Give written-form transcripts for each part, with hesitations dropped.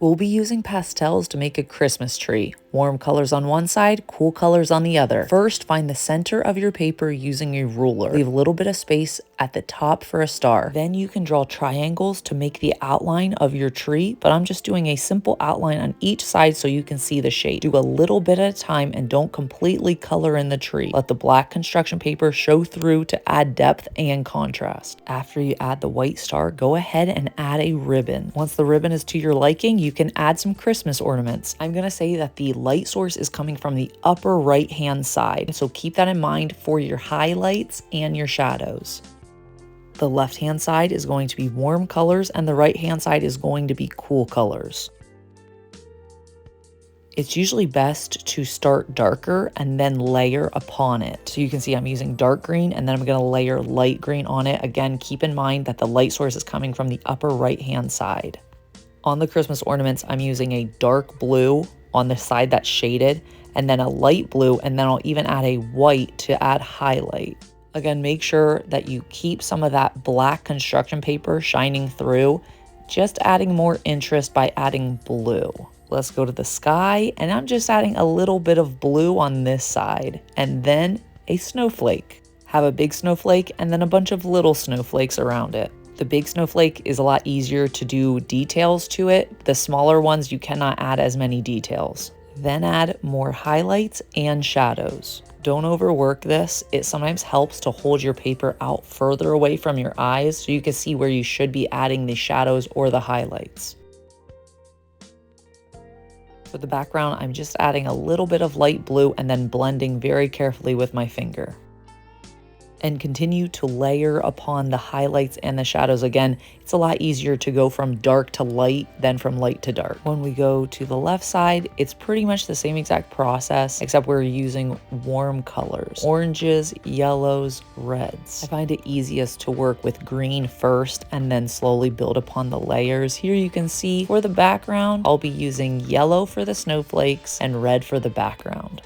We'll be using pastels to make a Christmas tree. Warm colors on one side, cool colors on the other. First, find the center of your paper using a ruler. Leave a little bit of space at the top for a star. Then you can draw triangles to make the outline of your tree, but I'm just doing a simple outline on each side so you can see the shape. Do a little bit at a time and don't completely color in the tree. Let the black construction paper show through to add depth and contrast. After you add the white star, go ahead and add a ribbon. Once the ribbon is to your liking, you can add some Christmas ornaments. I'm gonna say that the light source is coming from the upper right hand side, so keep that in mind for your highlights and your shadows. The left hand side is going to be warm colors and the right hand side is going to be cool colors. It's usually best to start darker and then layer upon it. So you can see I'm using dark green and then I'm going to layer light green on it. Again, keep in mind that the light source is coming from the upper right hand side. On the Christmas ornaments, I'm using a dark blue on the side that's shaded, and then a light blue, and then I'll even add a white to add highlight. Again, make sure that you keep some of that black construction paper shining through, just adding more interest by adding blue. Let's go to the sky, and I'm just adding a little bit of blue on this side, and then a snowflake. Have a big snowflake and then a bunch of little snowflakes around it. The big snowflake is a lot easier to do details to it. The smaller ones, you cannot add as many details. Then add more highlights and shadows. Don't overwork this. It sometimes helps to hold your paper out further away from your eyes so you can see where you should be adding the shadows or the highlights. For the background, I'm just adding a little bit of light blue and then blending very carefully with my finger. And continue to layer upon the highlights and the shadows. Again, it's a lot easier to go from dark to light than from light to dark. When we go to the left side, it's pretty much the same exact process, except we're using warm colors. Oranges, yellows, reds. I find it easiest to work with green first and then slowly build upon the layers. Here you can see for the background, I'll be using yellow for the snowflakes and red for the background.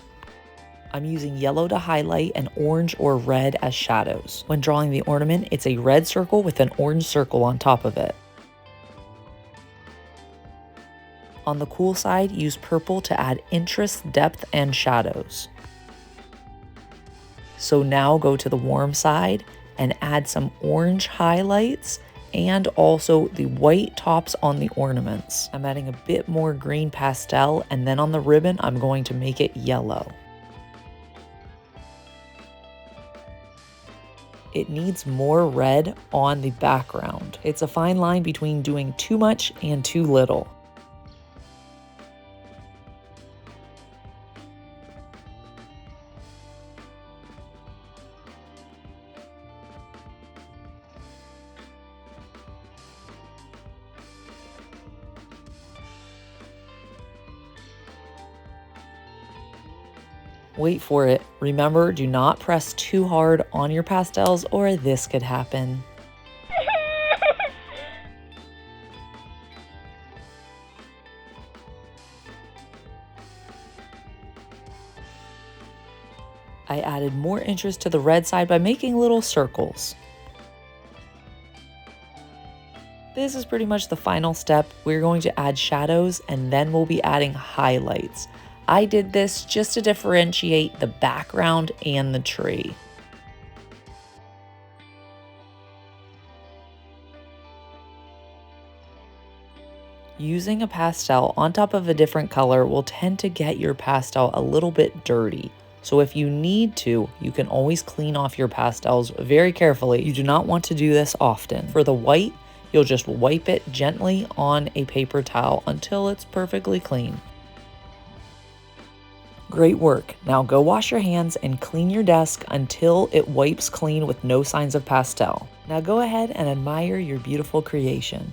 I'm using yellow to highlight and orange or red as shadows. When drawing the ornament, it's a red circle with an orange circle on top of it. On the cool side, use purple to add interest, depth, and shadows. So now go to the warm side and add some orange highlights and also the white tops on the ornaments. I'm adding a bit more green pastel, and then on the ribbon, I'm going to make it yellow. It needs more red on the background. It's a fine line between doing too much and too little. Wait for it. Remember, do not press too hard on your pastels or this could happen. I added more interest to the red side by making little circles. This is pretty much the final step. We're going to add shadows and then we'll be adding highlights. I did this just to differentiate the background and the tree. Using a pastel on top of a different color will tend to get your pastel a little bit dirty. So if you need to, you can always clean off your pastels very carefully. You do not want to do this often. For the white, you'll just wipe it gently on a paper towel until it's perfectly clean. Great work. Now go wash your hands and clean your desk until it wipes clean with no signs of pastel. Now go ahead and admire your beautiful creation.